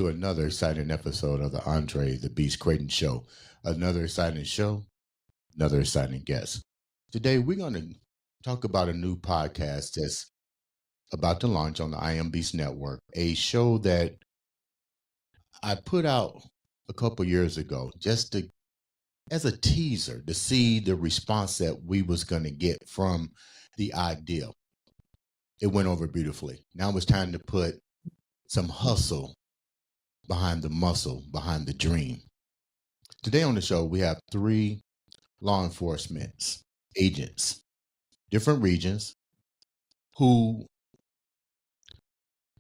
to another exciting episode of the Andre the Beast Creighton Show. Another exciting show, another exciting guest. Today, we're going to talk about a new podcast that's about to launch on the I Am Beast Network, a show that I put out a couple years ago just to, as a teaser to see the response that we was going to get from the idea. It went over beautifully. Now it's time to put some hustle behind the muscle, behind the dream. Today on the show, we have 3 law enforcement agents, different regions, who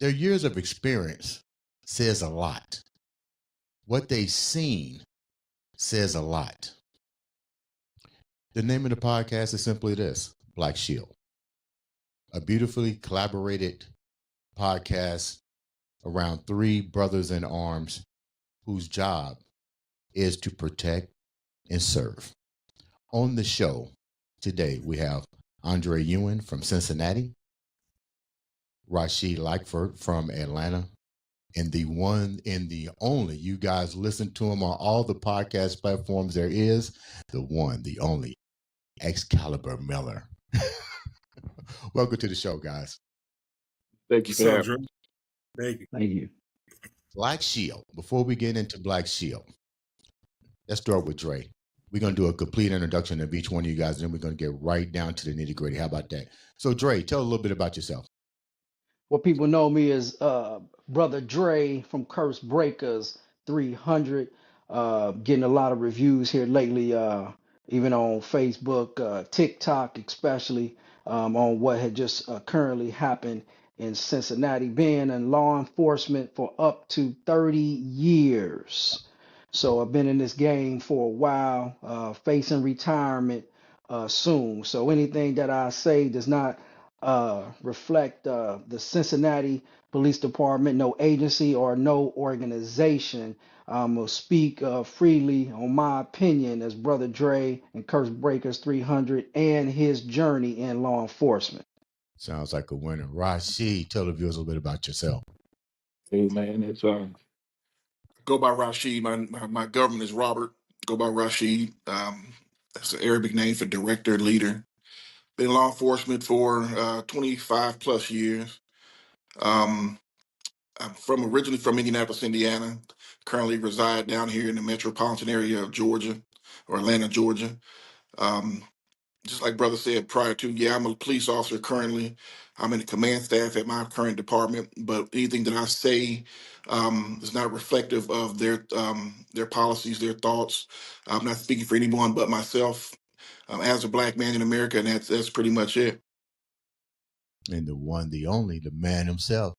their years of experience says a lot. What they've seen says a lot. The name of the podcast is simply this, Black Shield, a beautifully collaborated podcast around 3 brothers in arms whose job is to protect and serve. On the show today, we have Andre Ewan from Cincinnati, Rasheed Lackford from Atlanta, and the one and the only, you guys listen to him on all the podcast platforms there is, the one, the only, Excalibur Miller. Welcome to the show, guys. Thank you for that, Drew. Thank you. Thank you. Black Shield. Before we get into Black Shield, let's start with Dre. We're going to do a complete introduction of each one of you guys, and then we're going to get right down to the nitty gritty. How about that? So, Dre, tell a little bit about yourself. Well, people know me as Brother Dre from Curse Breakers 300. Getting a lot of reviews here lately, even on Facebook, TikTok, especially on what had just currently happened in Cincinnati. Being in law enforcement for up to 30 years. So I've been in this game for a while, facing retirement soon. So anything that I say does not reflect the Cincinnati Police Department, no agency or no organization. Will speak freely on my opinion as Brother Dre and Curse Breakers 300 and his journey in law enforcement. Sounds like a winner. Rasheed, tell the viewers a little bit about yourself. Hey, man, it's Go by Rasheed. My government is Robert. Go by Rasheed. That's an Arabic name for director, leader. Been in law enforcement for 25 plus years. I'm originally from Indianapolis, Indiana. Currently reside down here in the metropolitan area of Georgia, or Atlanta, Georgia. Just like brother said prior to, I'm a police officer currently. I'm in the command staff at my current department, but anything that I say is not reflective of their policies, their thoughts. I'm not speaking for anyone but myself as a Black man in America, and that's pretty much it. And the one, the only, the man himself,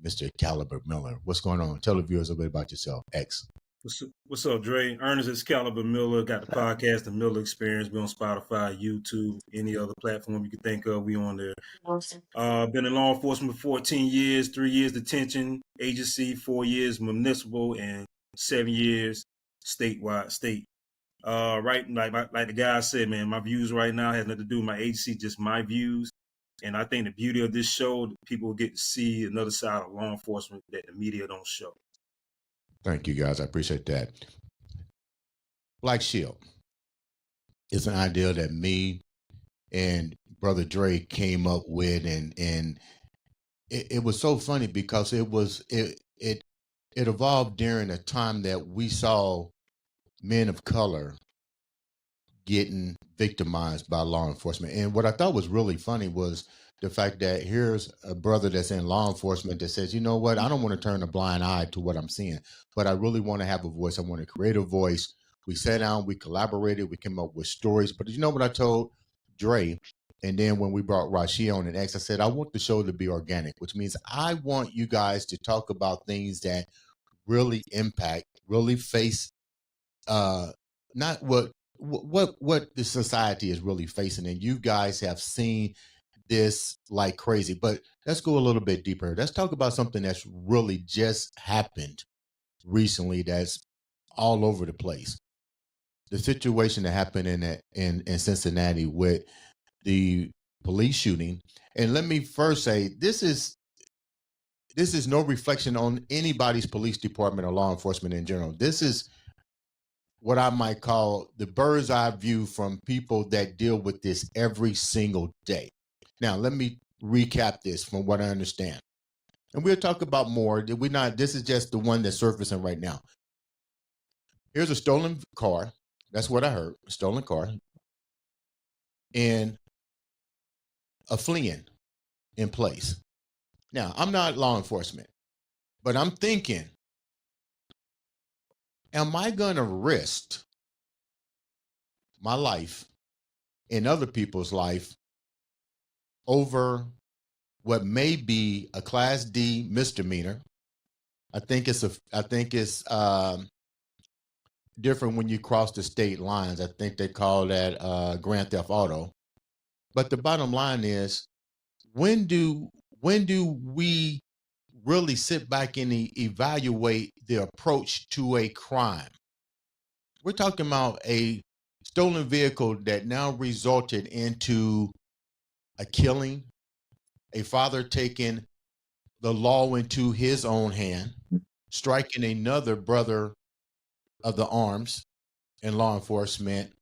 Mr. Excalibur Miller. What's going on? Tell the viewers a little bit about yourself, X. What's up, Dre? Ernest Excalibur Miller. Got the podcast, The Miller Experience. We on Spotify, YouTube, any other platform you can think of. We on there. Been in law enforcement for 14 years, 3 years detention agency, 4 years municipal, and 7 years state. Right, like the guy said, man, my views right now has nothing to do with my agency, just my views. And I think the beauty of this show, people get to see another side of law enforcement that the media don't show. Thank you, guys. I appreciate that. Black Shield is an idea that me and Brother Dre came up with, and it was so funny because it evolved during a time that we saw men of color getting victimized by law enforcement. And what I thought was really funny was the fact that here's a brother that's in law enforcement that says, you know what, I don't want to turn a blind eye to what I'm seeing, but I really want to have a voice. I want to create a voice. We sat down, we collaborated, we came up with stories. But you know what I told Dre? And then when we brought Rasheed on and X, I said, I want the show to be organic, which means I want you guys to talk about things that really impact, really face, not what the society is really facing. And you guys have seen this like crazy, but let's go a little bit deeper. Let's talk about something that's really just happened recently that's all over the place. The situation that happened in Cincinnati with the police shooting. And let me first say, this is this is no reflection on anybody's police department or law enforcement in general. This is what I might call the bird's eye view from people that deal with this every single day. Now, let me recap this from what I understand. And we'll talk about more. This is just the one that's surfacing right now. Here's a stolen car. That's what I heard. A stolen car. And a fleeing in place. Now, I'm not law enforcement, but I'm thinking, am I going to risk my life and other people's life over what may be a Class D misdemeanor? I think it's different when you cross the state lines. I think they call that grand theft auto. But the bottom line is, when do we really sit back and evaluate the approach to a crime? We're talking about a stolen vehicle that now resulted into a killing, a father taking the law into his own hand, striking another brother of the arms in law enforcement.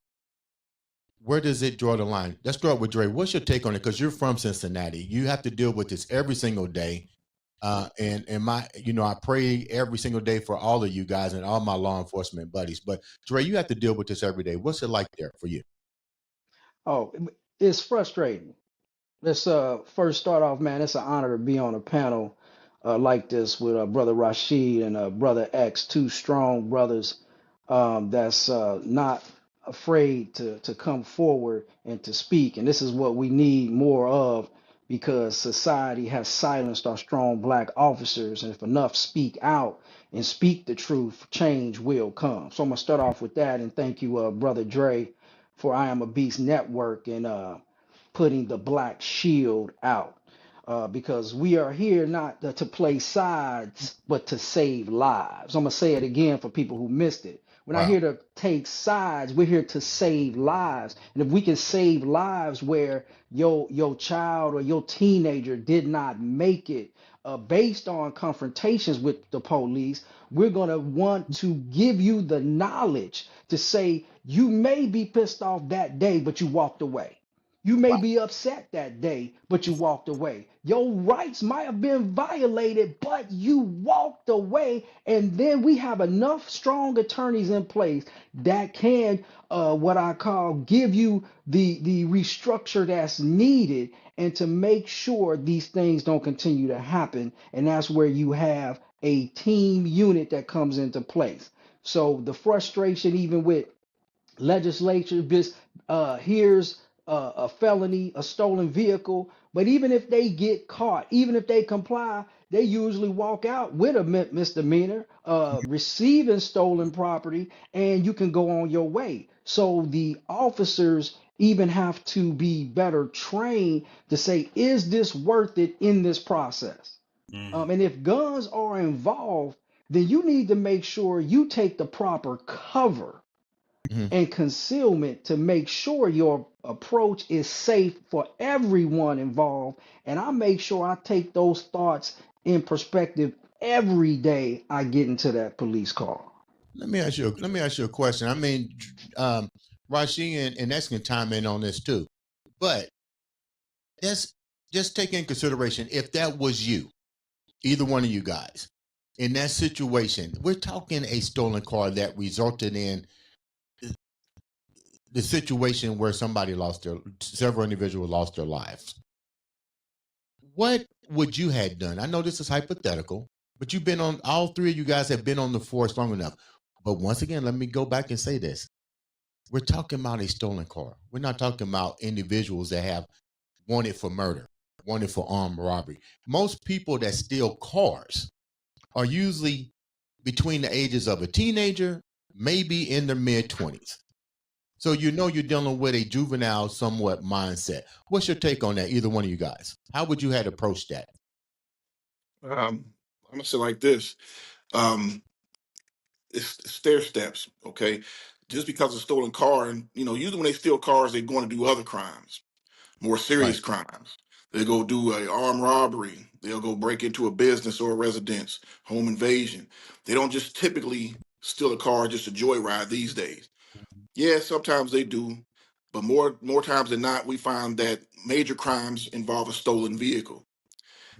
Where does it draw the line? Let's start with Dre. What's your take on it? Because you're from Cincinnati. You have to deal with this every single day. And I pray every single day for all of you guys and all my law enforcement buddies. But Dre, you have to deal with this every day. What's it like there for you? Oh, it's frustrating. Let's first start off, man. It's an honor to be on a panel like this with Brother Rasheed and Brother X, two strong brothers that's not afraid to come forward and to speak. And this is what we need more of because society has silenced our strong black officers. And if enough speak out and speak the truth, change will come. So I'm going to start off with that. And thank you, Brother Dre, for I Am a Beast Network and putting the black shield out because we are here not to play sides, but to save lives. I'm going to say it again for people who missed it. We're not Wow. here to take sides. We're here to save lives. And if we can save lives where your child or your teenager did not make it based on confrontations with the police, we're going to want to give you the knowledge to say you may be pissed off that day, but you walked away. You may be upset that day, but you walked away. Your rights might have been violated, but you walked away. And then we have enough strong attorneys in place that can, what I call, give you the restructure that's needed and to make sure these things don't continue to happen. And that's where you have a team unit that comes into place. So the frustration, even with legislature just here's a felony, a stolen vehicle. But even if they get caught, even if they comply, they usually walk out with a misdemeanor, receiving stolen property, and you can go on your way. So the officers even have to be better trained to say, is this worth it in this process? And if guns are involved, then you need to make sure you take the proper cover and concealment to make sure your approach is safe for everyone involved. And I make sure I take those thoughts in perspective every day I get into that police car. Let me ask you a question. I mean, Rasheed and X can chime in on this too. But that's just take in consideration if that was you, either one of you guys, in that situation. We're talking a stolen car that resulted in the situation where several individuals lost their lives. What would you have done? I know this is hypothetical, but all three of you guys have been on the force long enough. But once again, let me go back and say this. We're talking about a stolen car. We're not talking about individuals that have wanted for murder, wanted for armed robbery. Most people that steal cars are usually between the ages of a teenager, maybe in their mid-20s. So you're dealing with a juvenile somewhat mindset. What's your take on that, either one of you guys? How would you have approached that? I'm gonna say like this. It's stair steps, okay? Just because it's a stolen car, and usually when they steal cars, they're going to do other crimes, more serious Right. crimes. They go do a armed robbery. They'll go break into a business or a residence, home invasion. They don't just typically steal a car just a joyride these days. Yeah, sometimes they do, but more times than not, we find that major crimes involve a stolen vehicle.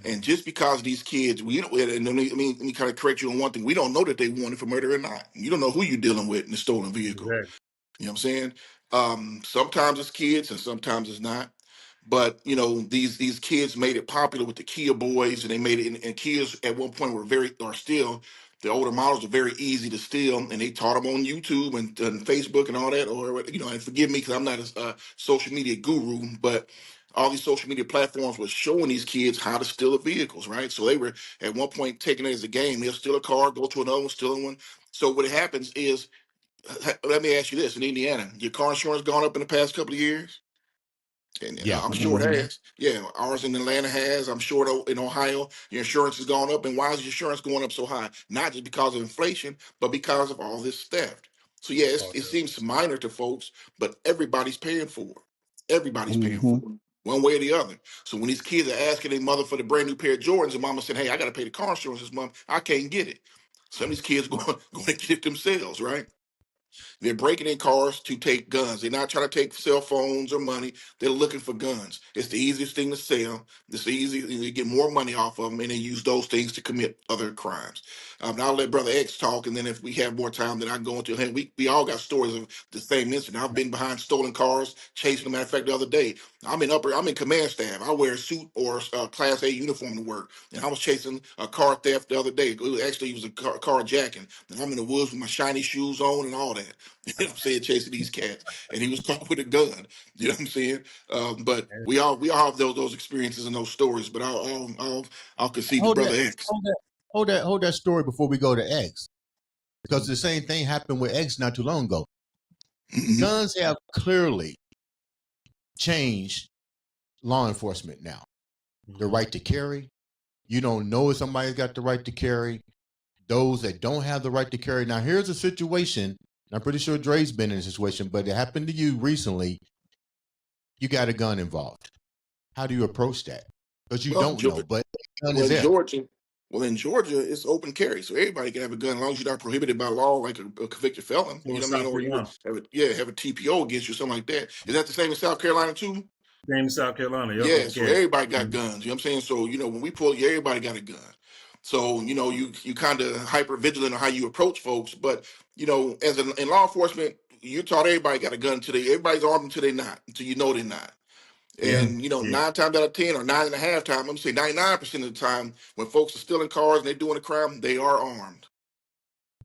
And just because these kids, we don't, and let me kind of correct you on one thing: we don't know that they wanted for murder or not. You don't know who you're dealing with in a stolen vehicle. Exactly. You know what I'm saying? Sometimes it's kids and sometimes it's not. But these kids made it popular with the Kia boys, and they made it. And Kias at one point are still the older models are very easy to steal, and they taught them on YouTube and Facebook and all that. Or and forgive me because I'm not a social media guru, but all these social media platforms were showing these kids how to steal the vehicles, right? So they were at one point taking it as a game. They'll steal a car, go to another one, steal one. So what happens is, let me ask you this: in Indiana, your car insurance gone up in the past couple of years? And Yeah. I'm sure it has. Yeah, ours in Atlanta has. I'm sure in Ohio, your insurance has gone up. And why is your insurance going up so high? Not just because of inflation, but because of all this theft. So yeah, it seems minor to folks, but everybody's paying for it. Everybody's paying for it, one way or the other. So when these kids are asking their mother for the brand new pair of Jordans, and mama said, "Hey, I got to pay the car insurance this month. I can't get it." Some of these kids going to get it themselves, right? They're breaking in cars to take guns. They're not trying to take cell phones or money. They're looking for guns. It's the easiest thing to sell. It's easy to get more money off of them, and they use those things to commit other crimes. Now I'll let Brother X talk, and then if we have more time, then I can go into it. We all got stories of the same incident. I've been behind stolen cars, chasing them. Matter of fact, the other day, I'm in command staff. I wear a suit or a Class A uniform to work, and I was chasing a car theft the other day. It was a carjacking, and I'm in the woods with my shiny shoes on and all that. You know what I'm saying? Chasing these cats, and he was caught with a gun. You know what I'm saying? But we all have those experiences and those stories. But I'll concede to Brother X. Hold that story before we go to X, because the same thing happened with X not too long ago. Guns have clearly changed law enforcement now. The right to carry. You don't know if somebody's got the right to carry. Those that don't have the right to carry. Now, here's a situation. I'm pretty sure Dre's been in a situation, but it happened to you recently. You got a gun involved. How do you approach that? Because you don't know, but the gun is there. In Georgia, it's open carry, so everybody can have a gun as long as you're not prohibited by law, like a convicted felon. You know what I mean? Or you have a TPO against you, something like that. Is that the same in South Carolina too? Same in South Carolina. Yeah, so everybody got guns. You know what I'm saying? So when we pull, everybody got a gun. So you kind of hyper vigilant on how you approach folks, but as in law enforcement, you're taught everybody got a gun today. Everybody's armed until they're not, until you know they're not. And 9 times out of 10, or 9.5 times, I'm gonna say 99% of the time, when folks are stealing cars and they're doing a crime, they are armed.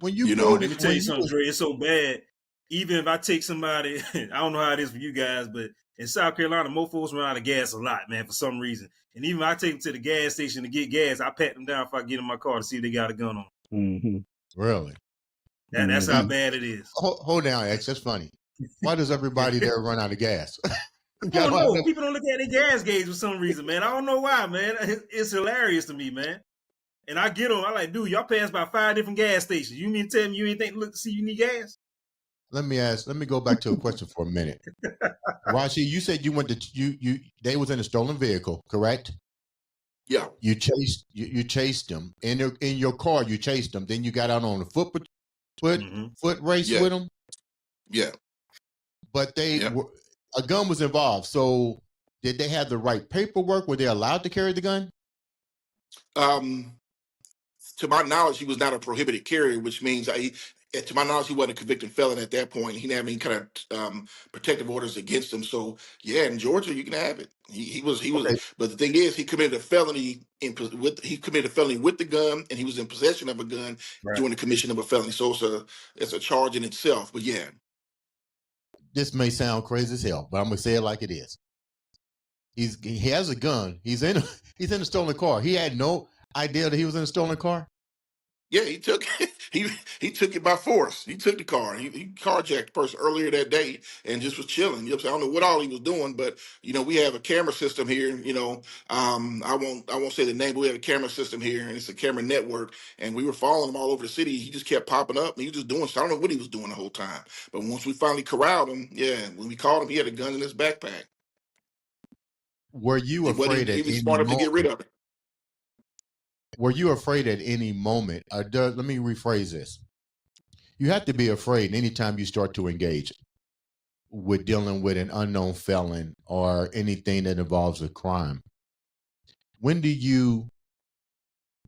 When you let me tell you something, Dre, it's so bad. Even if I take somebody, I don't know how it is for you guys, but in South Carolina, most folks run out of gas a lot, man, for some reason. And even if I take them to the gas station to get gas, I pat them down if I get in my car to see if they got a gun on. Really? That's how bad it is. Hold down, X. That's funny. Why does everybody there run out of gas? I don't know. People don't look at their gas gauge for some reason, man. I don't know why, man. It's hilarious to me, man. And I get on. I like, dude, y'all pass by 5 different gas stations. You mean to tell me you ain't think look to see you need gas? Let me go back to a question for a minute. Rasheed, you said you went to they was in a stolen vehicle, correct? Yeah. You chased them in your car. You chased them. Then you got out on a foot race with them. Yeah. But a gun was involved. So did they have the right paperwork? Were they allowed to carry the gun? To my knowledge, he was not a prohibited carrier, which means to my knowledge, he wasn't a convicted felon at that point. He didn't have any kind of protective orders against him. So yeah, in Georgia, you can have it. He was. Okay. But the thing is, he committed a felony with the gun, and he was in possession of a gun during the commission of a felony. So it's a charge in itself. But yeah, this may sound crazy as hell, but I'm gonna say it like it is. He has a gun. He's in a stolen car. He had no idea that he was in a stolen car. Yeah, he took he took it by force. He took the car. He carjacked the person earlier that day and just was chilling. You know, I don't know what all he was doing, but we have a camera system here. I won't say the name, but we have a camera system here, and it's a camera network. And we were following him all over the city. He just kept popping up, and he was just doing. So I don't know what he was doing the whole time. But once we finally corralled him, when we called him, he had a gun in his backpack. Were you afraid that he was smart enough to get rid of it? were you afraid at any moment? Let me rephrase this. You have to be afraid anytime you start to engage with dealing with an unknown felon or anything that involves a crime.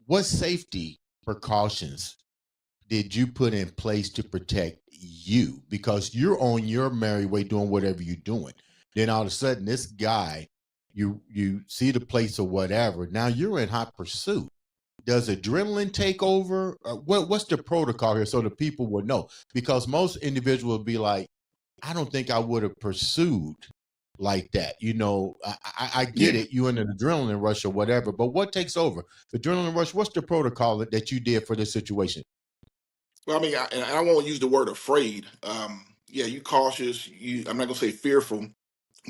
What safety precautions did you put in place to protect you? Because you're on your merry way doing whatever you're doing. Then all of a sudden, this guy, you see the place or whatever. Now you're in hot pursuit. Does adrenaline take over? What's the protocol here so the people would know? Because most individuals would be like, I don't think I would have pursued like that. I get Yeah. it. You in an adrenaline rush or whatever, but what takes over? The adrenaline rush, what's the protocol that you did for this situation? Well, I mean, and I won't use the word afraid. Yeah, you cautious. I'm not gonna say fearful,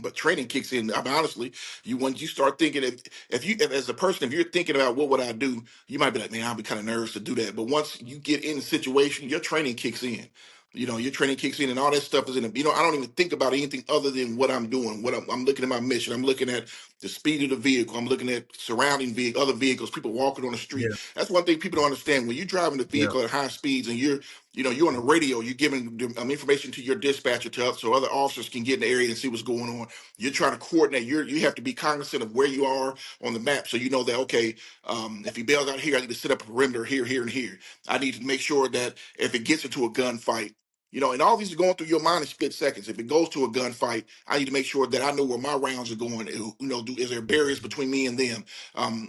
but training kicks in. I mean, honestly, once you start thinking, if as a person, if you're thinking about what would I do, you might be like, man, I'll be kind of nervous to do that. But once you get in the situation, your training kicks in. Your training kicks in, and all that stuff is in it. I don't even think about anything other than what I'm doing. What I'm looking at my mission. I'm looking at the speed of the vehicle. I'm looking at surrounding other vehicles, people walking on the street. Yeah, That's one thing people don't understand. When you're driving the yeah, vehicle at high speeds and you're on the radio, you're giving information to your dispatcher so other officers can get in the area and see what's going on. You're trying to coordinate. You have to be cognizant of where you are on the map, so you know that okay, if he bails out here, I need to set up a perimeter here, here, and here. I need to make sure that if it gets into a gunfight, and all these are going through your mind in split seconds. If it goes to a gunfight, I need to make sure that I know where my rounds are going. Is there barriers between me and them?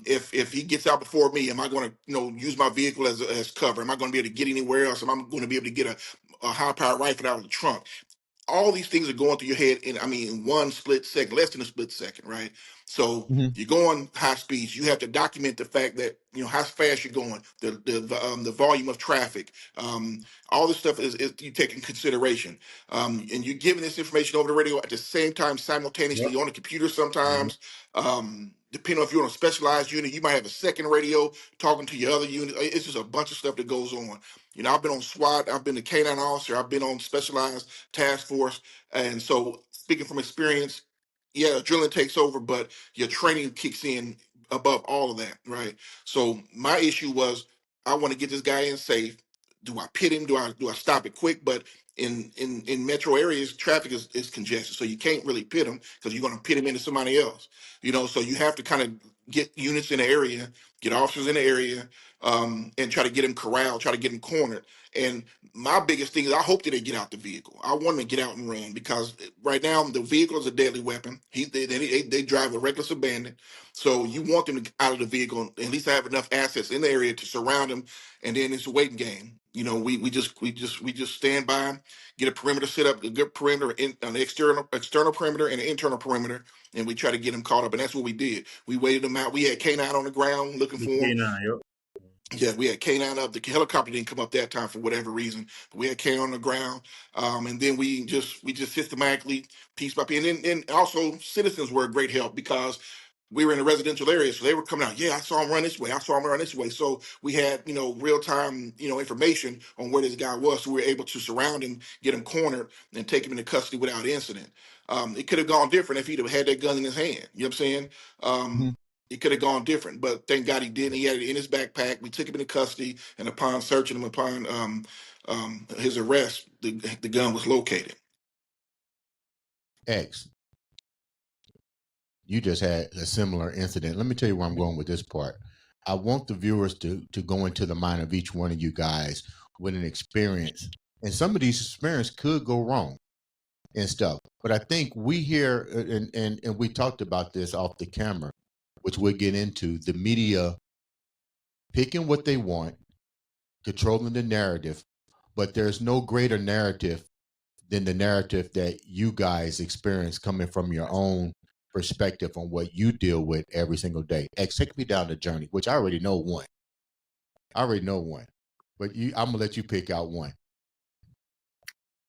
If he gets out before me, am I going to use my vehicle as cover? Am I going to be able to get anywhere else? Am I going to be able to get a high powered rifle out of the trunk? All these things are going through your head in one split second, less than a split second, right? So Mhm. you're going high speeds. You have to document the fact that how fast you're going, the volume of traffic, all this stuff is you take in consideration, and you're giving this information over the radio at the same time simultaneously. yep, You're on the computer mhm, sometimes. Depending on if you're on a specialized unit, you might have a second radio talking to your other unit. It's just a bunch of stuff that goes on. I've been on SWAT, I've been a K9 officer, I've been on specialized task force. And so, speaking from experience, yeah, adrenaline takes over, but your training kicks in above all of that, right? So my issue was, I want to get this guy in safe. Do I pit him? Do I stop it quick? But in metro areas, traffic is congested, so you can't really pit him because you're going to pit him into somebody else. So you have to kind of get units in the area, get officers in the area, and try to get him corralled, try to get him cornered. And my biggest thing is I hope that they get out the vehicle. I want them to get out and run because right now the vehicle is a deadly weapon. They drive with reckless abandon. So you want them to get out of the vehicle and at least have enough assets in the area to surround them. And then it's a waiting game. We just stand by, get a perimeter set up, a good perimeter, an external perimeter and an internal perimeter, and we try to get them caught up. And that's what we did. We waited them out. We had K9 on the ground looking the for them. K9, yep. Yeah, we had K9 up. The helicopter didn't come up that time for whatever reason. But we had K on the ground, and then we just systematically piece by piece. And also citizens were a great help because we were in a residential area, so they were coming out. Yeah, I saw him run this way. I saw him run this way. So we had real time information on where this guy was. So we were able to surround him, get him cornered, and take him into custody without incident. It could have gone different if he'd have had that gun in his hand. You know what I'm saying? Mhm. It could have gone different, but thank God he didn't. He had it in his backpack. We took him into custody, and upon searching him, upon his arrest, the gun was located. X, you just had a similar incident. Let me tell you where I'm going with this part. I want the viewers to go into the mind of each one of you guys with an experience. And some of these experiences could go wrong and stuff. But I think we here, and we talked about this off the camera, which we'll get into, the media picking what they want, controlling the narrative, but there's no greater narrative than the narrative that you guys experience coming from your own perspective on what you deal with every single day. X, take me down the journey, which I already know one. But I'm gonna let you pick out one.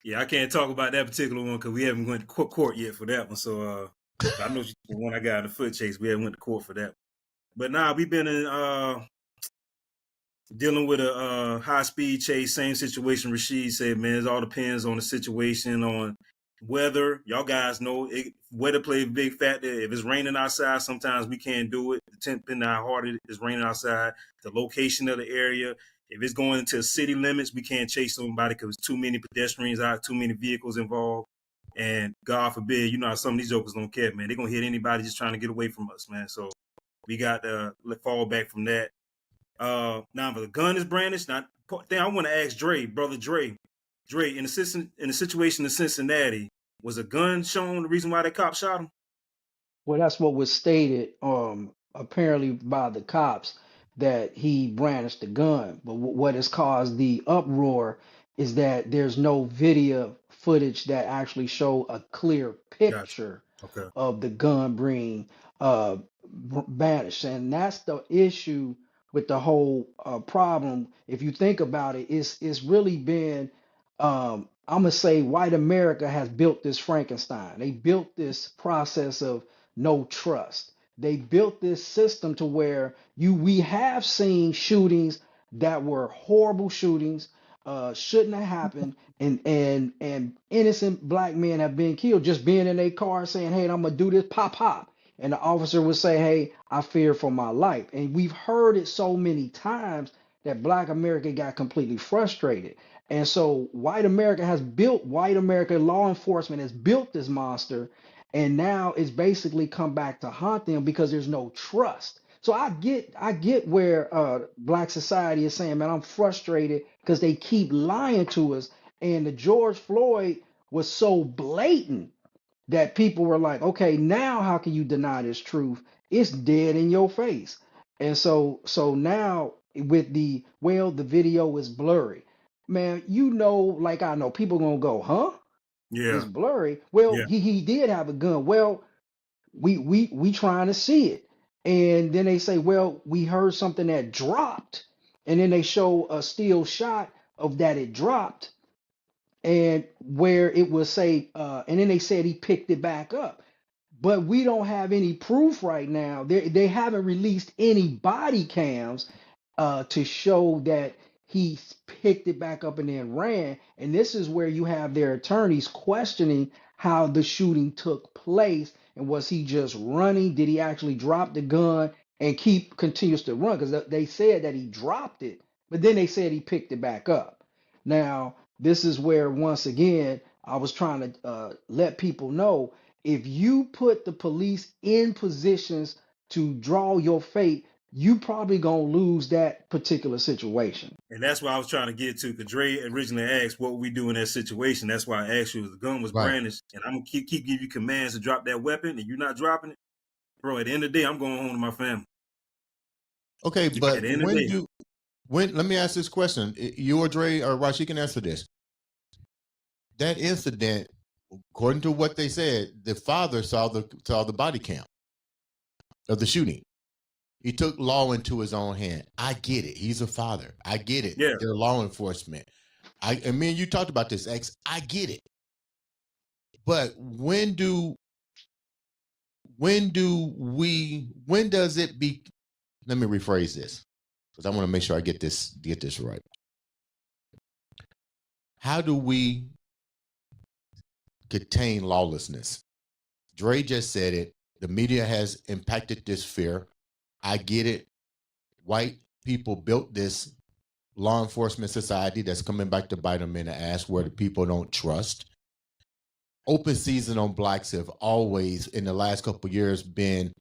Yeah, I can't talk about that particular one because we haven't went to court yet for that one. So I know the one I got in the foot chase, we haven't went to court for that. But now we've been in dealing with a high speed chase, same situation. Rasheed said, man, it all depends on the situation, on weather, y'all guys know weather plays a big factor. If it's raining outside, sometimes we can't do it. Depending on how hard it is raining outside, the location of the area. If it's going into city limits, we can't chase somebody because too many pedestrians out, too many vehicles involved. And God forbid, you know how some of these jokers don't care, man. They're going to hit anybody just trying to get away from us, man. So we got to fall back from that. Now, if the gun is brandished, I want to ask Dre, brother Dre, in the situation in Cincinnati, was a gun shown the reason why the cop shot him? Well, that's what was stated, apparently by the cops, that he brandished the gun. But what has caused the uproar is that there's no video footage that actually show a clear Gotcha. picture Okay. of the gun being banished, and that's the issue with the whole problem. If you think about it, it's really been I'm gonna say white America has built this Frankenstein. They built this process of no trust. They built this system to where we have seen shootings that were horrible shootings, shouldn't have happened, and innocent black men have been killed just being in a car saying, "Hey, I'm gonna do this," pop pop, and the officer would say, "Hey, I fear for my life." And we've heard it so many times that black America got completely frustrated. And so white America law enforcement has built this monster, and now it's basically come back to haunt them because there's no trust. So I get where black society is saying, man, I'm frustrated because they keep lying to us. And the George Floyd was so blatant that people were like, okay, now how can you deny this truth? It's dead in your face. And so now with the video is blurry. Man, like I know, people gonna go, huh? Yeah. It's blurry. Well, Yeah. he did have a gun. Well, we trying to see it. And then they say, well, we heard something that dropped. And then they show a still shot of that it dropped, and where it was say, and then they said he picked it back up. But we don't have any proof right now. They haven't released any body cams to show that he picked it back up and then ran. And this is where you have their attorneys questioning how the shooting took place. And was he just running? Did he actually drop the gun and continues to run? Because they said that he dropped it, but then they said he picked it back up. Now, this is where, once again, I was trying to let people know, if you put the police in positions to draw your fate, you probably gonna lose that particular situation. And that's why I was trying to get to, because Dre originally asked what we do in that situation. That's why I asked you if the gun was Right. brandished, and I'm gonna keep giving you commands to drop that weapon, and you're not dropping it, bro. At the end of the day, I'm going home to my family. Okay, but At the end of the day, let me ask this question. You or Dre or Rasheed can answer this. That incident, according to what they said, the father saw the body cam of the shooting. He took law into his own hand. I get it. He's a father. I get it. Yeah. They're law enforcement. And me and you talked about this, X. I get it. But when does it be? Let me rephrase this, because I want to make sure I get this right. How do we contain lawlessness? Dre just said it. The media has impacted this fear. I get it. White people built this law enforcement society that's coming back to bite them in the ass, where the people don't trust. Open season on blacks have always, in the last couple of years, been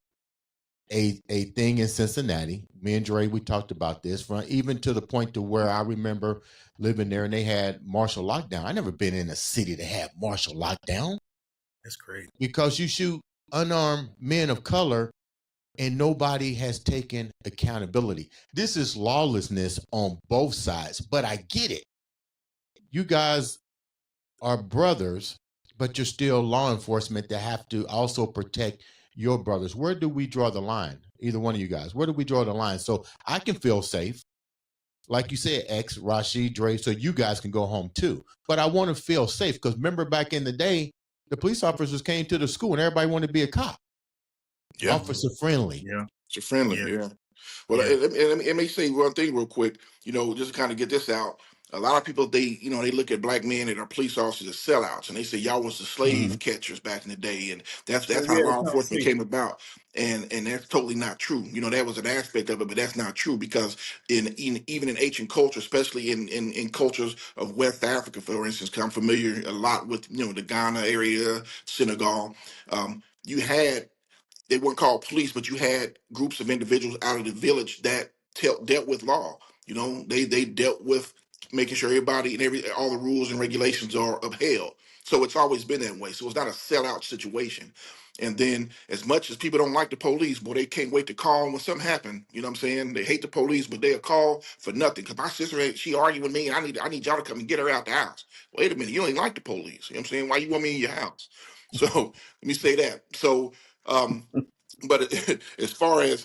a thing in Cincinnati. Me and Dre, we talked about this, from even to the point to where I remember living there and they had martial lockdown. I never been in a city that had martial lockdown. that's crazy. Because you shoot unarmed men of color and nobody has taken accountability. This is lawlessness on both sides, but I get it. You guys are brothers, but you're still law enforcement that have to also protect your brothers. Where do we draw the line? Either one of you guys, where do we draw the line? So I can feel safe, like you said, X, Rasheed, Dre, so you guys can go home too. But I want to feel safe, because remember back in the day, the police officers came to the school and everybody wanted to be a cop. Yeah. Officer friendly. Yeah. It's friendly. Yeah. Yeah. Well, Yeah. let me say one thing real quick, just to kind of get this out. a lot of people, they look at black men that are police officers as sellouts, and they say y'all was the slave catchers back in the day, and that's We how had a law enforcement conversation. came about, and that's totally not true. That was an aspect of it, but that's not true, because even in ancient culture, especially in cultures of West Africa, for instance, 'cause I'm familiar a lot with the Ghana area, Senegal. You had, they weren't called police, but you had groups of individuals out of the village that dealt with law. They dealt with making sure everybody and all the rules and regulations are upheld. So it's always been that way. So it's not a sellout situation. And then, as much as people don't like the police, boy, they can't wait to call when something happen. You know what I'm saying? They hate the police, but they'll call for nothing. Cause my sister, she argued with me, and I need y'all to come and get her out the house. Wait a minute, you ain't like the police. You know what I'm saying? Why you want me in your house? So let me say that. So but as far as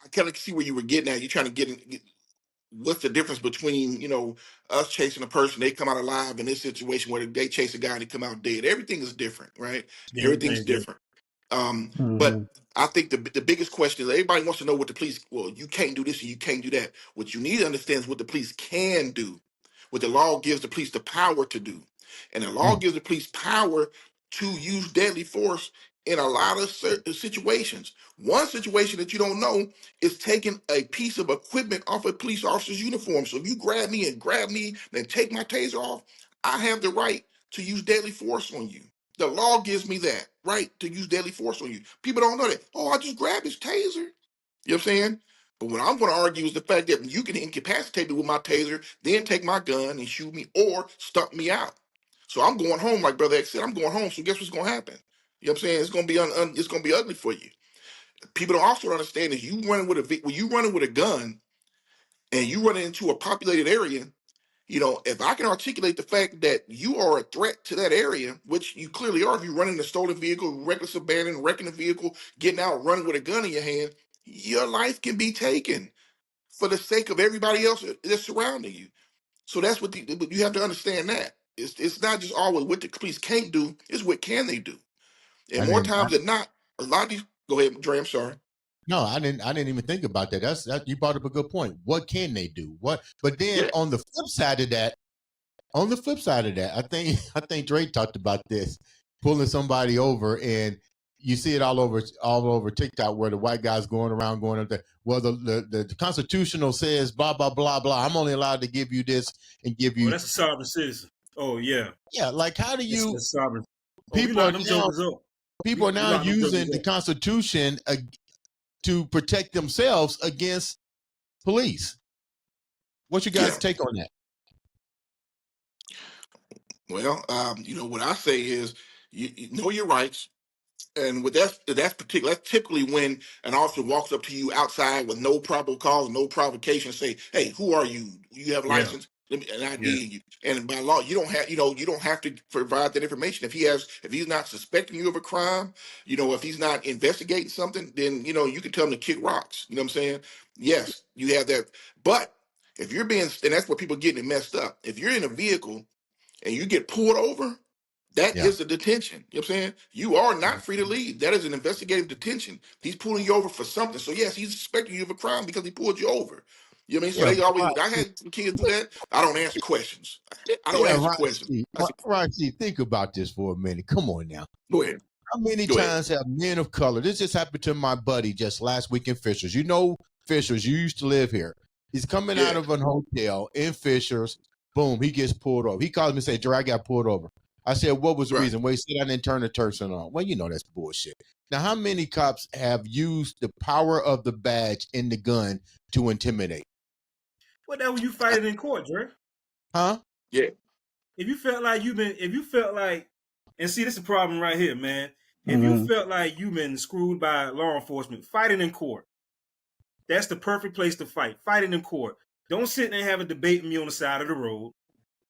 I kind of see where you were getting at. You're trying to what's the difference between us chasing a person, they come out alive, in this situation where they chase a guy and they come out dead. Everything is different, right? Yeah, Everything's everything's different. different. But I think the biggest question is, everybody wants to know what the police. Well, you can't do this and you can't do that. What you need to understand is what the police can do, what the law gives the police the power to do, and the law gives the police power to use deadly force in a lot of certain situations. One situation that you don't know is taking a piece of equipment off a police officer's uniform. So if you grab me and take my taser off, I have the right to use deadly force on you. The law gives me that right to use deadly force on you. People don't know that. Oh, I just grabbed his taser. You know what I'm saying? But what I'm going to argue is the fact that you can incapacitate me with my taser, then take my gun and shoot me or stump me out. So I'm going home, like Brother X said. I'm going home. So guess what's going to happen? You know what I'm saying? It's going to be it's going to be ugly for you. People don't also understand is when you running with a gun and you running into a populated area. If I can articulate the fact that you are a threat to that area, which you clearly are, if you're running a stolen vehicle, reckless abandon, wrecking a vehicle, getting out, running with a gun in your hand, your life can be taken for the sake of everybody else that's surrounding you. So that's what you have to understand that. It's not just always what the police can't do, it's what can they do. And more times than not, a lot of these, go ahead, Dre, I'm sorry. No, I didn't even think about that. That you brought up a good point. What can they do? But then on the flip side of that, I think Dre talked about this, pulling somebody over, and you see it all over TikTok where the white guy's going around going up there. Well, the constitutional says blah blah blah blah. I'm only allowed to give you this and give you. Oh, that's a sovereign citizen. Oh yeah. Yeah, like how do you? It's sovereign. People are now. People are now using the Constitution to protect themselves against police. What's your guys' take on that? Well, what I say is you know your rights. And with that's typically when an officer walks up to you outside with no probable cause, no provocation, say, "Hey, who are you? You have a license? Let me an ID you." And by law, you don't have to provide that information. If he's not suspecting you of a crime, if he's not investigating something, then you can tell him to kick rocks. You know what I'm saying? Yes, you have that. But if you're and that's where people getting it messed up. If you're in a vehicle and you get pulled over, that is a detention. You know what I'm saying? You are not free to leave. That is an investigative detention. He's pulling you over for something. So yes, he's suspecting you of a crime because he pulled you over. You know what I mean? So they always, I had some kids do that. I don't answer questions. I don't answer questions. Rasheed, think about this for a minute. Come on now. Go ahead. How many times have men of color? This just happened to my buddy just last week in Fishers. Fishers, you used to live here. He's coming out of an hotel in Fishers. Boom, he gets pulled over. He calls me and says, "Dre, I got pulled over." I said, "What was the reason?" Well, he said, "I didn't turn the Turkson on." Well, that's bullshit. Now, how many cops have used the power of the badge in the gun to intimidate? What that when you fight it in court, Dre? Huh? Yeah. If you felt like and see, this is a problem right here, man. If you felt like you've been screwed by law enforcement, fight it in court. That's the perfect place to fight. Fight it in court. Don't sit there and have a debate with me on the side of the road.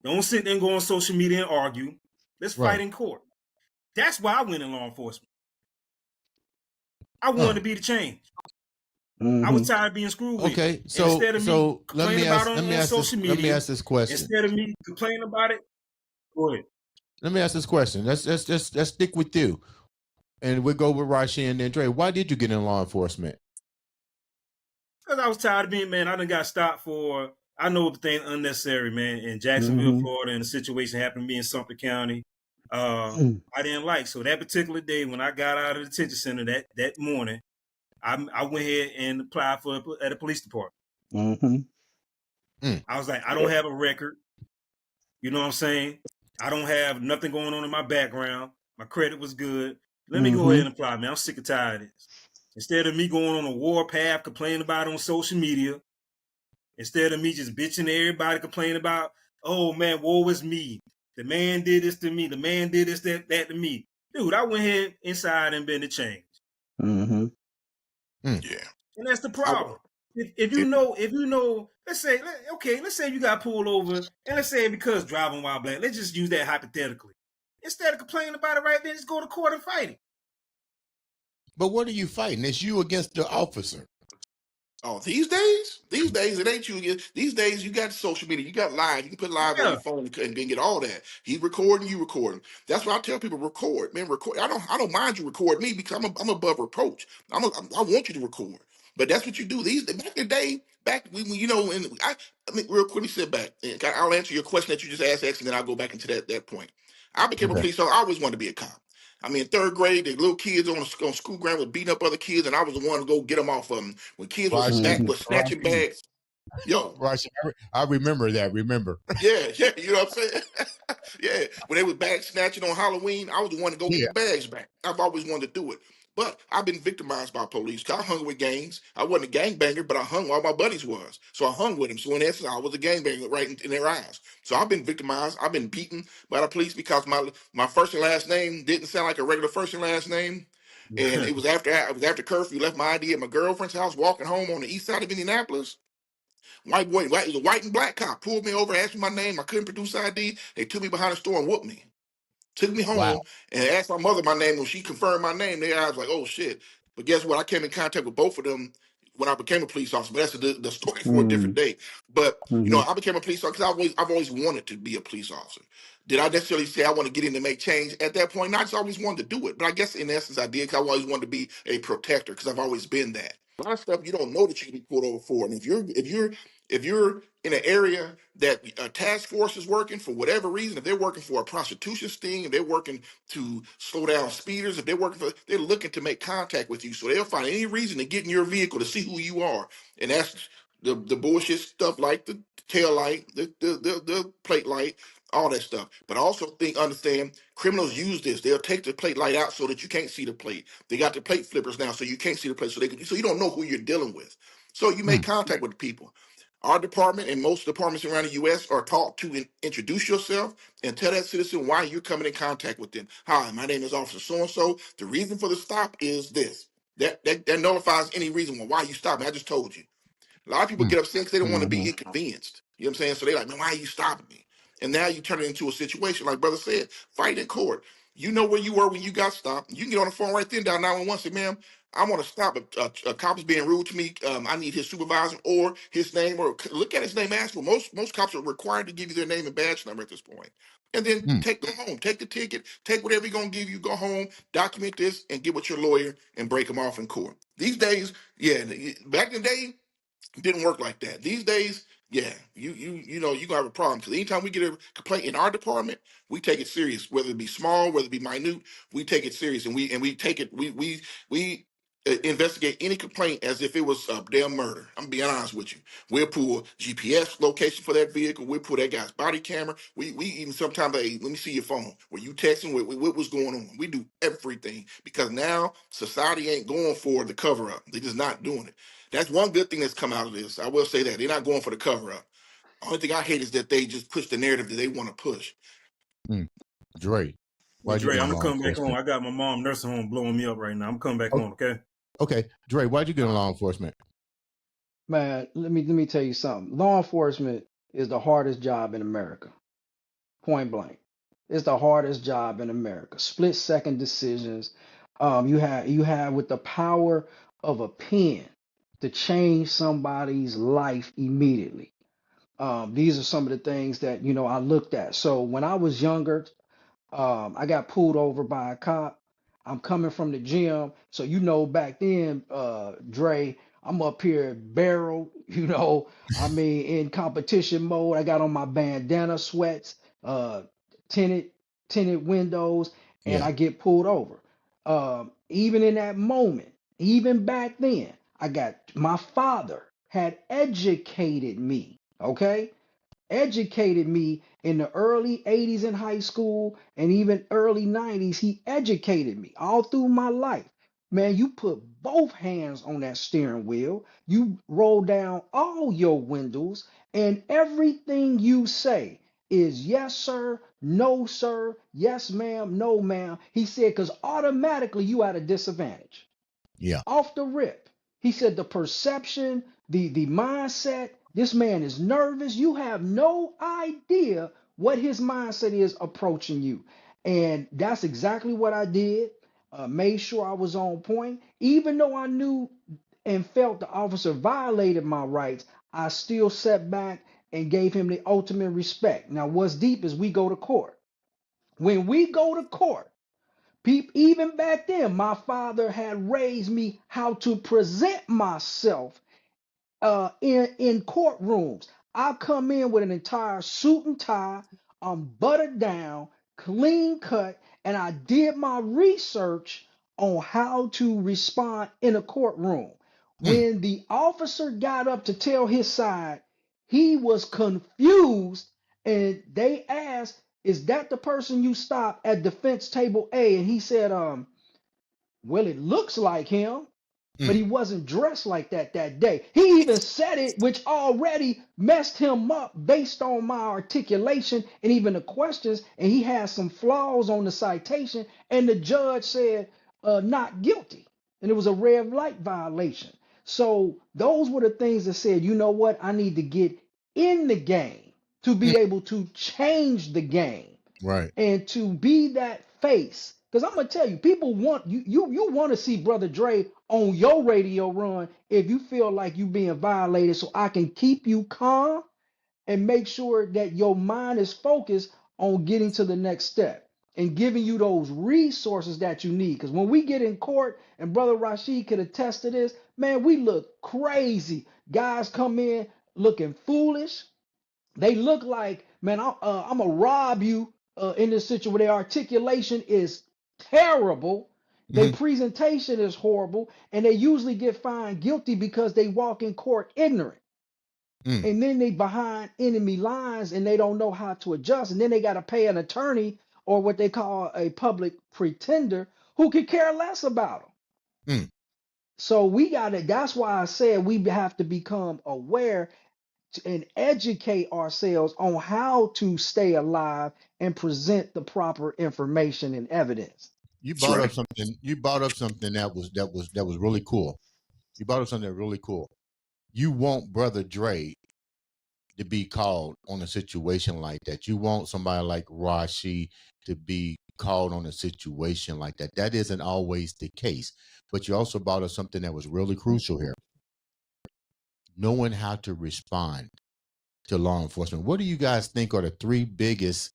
Don't sit there and go on social media and argue. Let's fight in court. That's why I went in law enforcement. I wanted to be the change. I was tired of being screwed with. Okay, so let me ask this question. Instead of me complaining about it, go ahead. Let me ask this question. Let's stick with you, and we'll go with Rasheed and then Dre. Why did you get in law enforcement? Because I was tired of being, man, I done got stopped for, I know the thing unnecessary, man, in Jacksonville, Mm-hmm. Florida, and the situation happened to me in Sumter County. Mm-hmm. I didn't like. So that particular day when I got out of the detention center that morning, I went ahead and applied for at a police department. Mm-hmm. I was like, I don't have a record. You know what I'm saying? I don't have nothing going on in my background. My credit was good. Let me go ahead and apply, man. I'm sick and tired of this. Instead of me going on a war path, complaining about it on social media, instead of me just bitching to everybody, complaining about, oh man, woe is me. The man did this to me. The man did this, that to me. Dude, I went here inside and been the change. Mm-hmm. Yeah. And that's the I, problem. If you know, let's say you got pulled over, and let's say because driving while black, let's just use that hypothetically. Instead of complaining about it right then, just go to court and fight it. But what are you fighting? It's you against the officer. Oh, these days it ain't you. These days you got social media, you got live. You can put live on Yeah. your phone and get all that. He's recording, you recording. That's why I tell people record, man. Record. I don't mind you record me because I'm above reproach. I want you to record, but that's what you do. Back in the day, back when you know, and I mean, real quick, let me sit back. And I'll answer your question that you just asked, and then I'll go back into that point. I became a Okay. police officer. I always wanted to be a cop. I mean, in third grade, the little kids on school ground was beating up other kids, and I was the one to go get them off of them. When kids was Rasheed, was snatching bags, yo, Rasheed, I remember that. Remember? yeah, you know what I'm saying? Yeah, when they was bag snatching on Halloween, I was the one to go get Yeah. the bags back. I've always wanted to do it. But I've been victimized by police. 'Cause I hung with gangs. I wasn't a gangbanger, but I hung while my buddies was. So I hung with them. So in essence, I was a gangbanger right in their eyes. So I've been victimized. I've been beaten by the police because my first and last name didn't sound like a regular first and last name. And it was after curfew. Left my ID at my girlfriend's house, walking home on the east side of Indianapolis. It was a white and black cop pulled me over, asked me my name. I couldn't produce ID. They took me behind the store and whooped me. Took me Wow. home and asked my mother my name. When she confirmed my name, their eyes like, oh shit. But guess what? I came in contact with both of them when I became a police officer. But that's the story for a different day. But you know, Mm-hmm. I became a police officer because I've always wanted to be a police officer. Did I necessarily say I want to get in to make change at that point? No, I just always wanted to do it. But I guess in essence I did because I always wanted to be a protector because I've always been that. A lot of stuff you don't know that you can be pulled over for. And if you're in an area that a task force is working for whatever reason, if they're working for a prostitution sting, if they're working to slow down speeders, if they're looking to make contact with you, so they'll find any reason to get in your vehicle to see who you are, and that's the bullshit stuff like the tail light, the plate light, all that stuff. But I also understand criminals use this. They'll take the plate light out so that you can't see the plate. They got the plate flippers now, so you can't see the plate, so you don't know who you're dealing with. So you make Mm. contact with the people. Our department and most departments around the U.S. are taught to introduce yourself and tell that citizen why you're coming in contact with them. Hi, my name is Officer So and So. The reason for the stop is this. That nullifies any reason why you stopped me. I just told you. A lot of people Mm. get upset because they don't want to be Mm-hmm. inconvenienced. You know what I'm saying? So they're like, man, why are you stopping me? And now you turn it into a situation, like brother said, fight in court. You know where you were when you got stopped. You can get on the phone right then, down 911, say, ma'am, I want to stop. A cop is being rude to me. I need his supervisor or his name, or look at his name, ask for. Most cops are required to give you their name and badge number at this point. And then Mm. go home, take the ticket, take whatever he's going to give you, go home, document this, and get with your lawyer and break them off in court. These days, yeah, back in the day, didn't work like that. These days, yeah, you know, you're gonna have a problem because anytime we get a complaint in our department, we take it serious, whether it be small, whether it be minute, we take it serious, and we take it, we investigate any complaint as if it was a damn murder. I'm being honest with you. We'll pull GPS location for that vehicle. We'll pull that guy's body camera. We even sometimes, hey, let me see your phone. Were you texting? What was going on? We do everything because now society ain't going for the cover up. They're just not doing it. That's one good thing that's come out of this. I will say that they're not going for the cover up. Only thing I hate is that they just push the narrative that they want to push. Mm. Dre, Hey, why'd you Dre, get I'm in gonna law come back on. enforcement? I got my mom nursing home blowing me up right now. I'm coming back Oh, on, okay? okay, Dre, why'd you get in law enforcement? Man, let me tell you something. Law enforcement is the hardest job in America. Point blank. It's the hardest job in America. Split second decisions. You have with the power of a pen to change somebody's life immediately. These are some of the things that I looked at. So when I was younger, I got pulled over by a cop. I'm coming from the gym, so back then, Dre, I'm up here barrel, I mean, in competition mode. I got on my bandana sweats, uh, tinted tinted windows, and Yeah. I get pulled over. Even in that moment, even back then, my father had educated me. Okay, educated me in the early 80s in high school and even early 90s. He educated me all through my life. Man, you put both hands on that steering wheel, you roll down all your windows, and everything you say is yes, sir, no, sir, yes, ma'am, no, ma'am. He said, because automatically you at a disadvantage Yeah. off the rip. He said the perception, the mindset, this man is nervous. You have no idea what his mindset is approaching you. And that's exactly what I did. Made sure I was on point. Even though I knew and felt the officer violated my rights, I still sat back and gave him the ultimate respect. Now, what's deep is we go to court. When we go to court, even back then, my father had raised me how to present myself in courtrooms. I come in with an entire suit and tie. I'm buttered down, clean cut, and I did my research on how to respond in a courtroom. Mm. When the officer got up to tell his side, he was confused, and they asked, "Is that the person you stopped at defense table A?" And he said, "Well, it looks like him." But Mm. he wasn't dressed like that day. He even said it, which already messed him up based on my articulation and even the questions. And he had some flaws on the citation. And the judge said, not guilty. And it was a red light violation. So those were the things that said, you know what? I need to get in the game to Mm. be able to change the game Right. and to be that face. Because I'm gonna tell you, people want you want to see Brother Dre on your radio run if you feel like you being violated, so I can keep you calm and make sure that your mind is focused on getting to the next step and giving you those resources that you need. Because when we get in court, and Brother Rasheed could attest to this, man, we look crazy. Guys come in looking foolish. They look like, man, I'm gonna rob you in this situation where their articulation is terrible, their Mm. presentation is horrible, and they usually get found guilty because they walk in court ignorant. Mm. And then they behind enemy lines and they don't know how to adjust. And then they got to pay an attorney or what they call a public pretender who could care less about them. Mm. So we got to, that's why I said we have to become aware and educate ourselves on how to stay alive and present the proper information and evidence. You That's brought up right. something. You brought up something that was really cool. You brought up something really cool. You want Brother Dre to be called on a situation like that. You want somebody like Rashi to be called on a situation like that. That isn't always the case. But you also brought up something that was really crucial here. Knowing how to respond to law enforcement. What do you guys think are the three biggest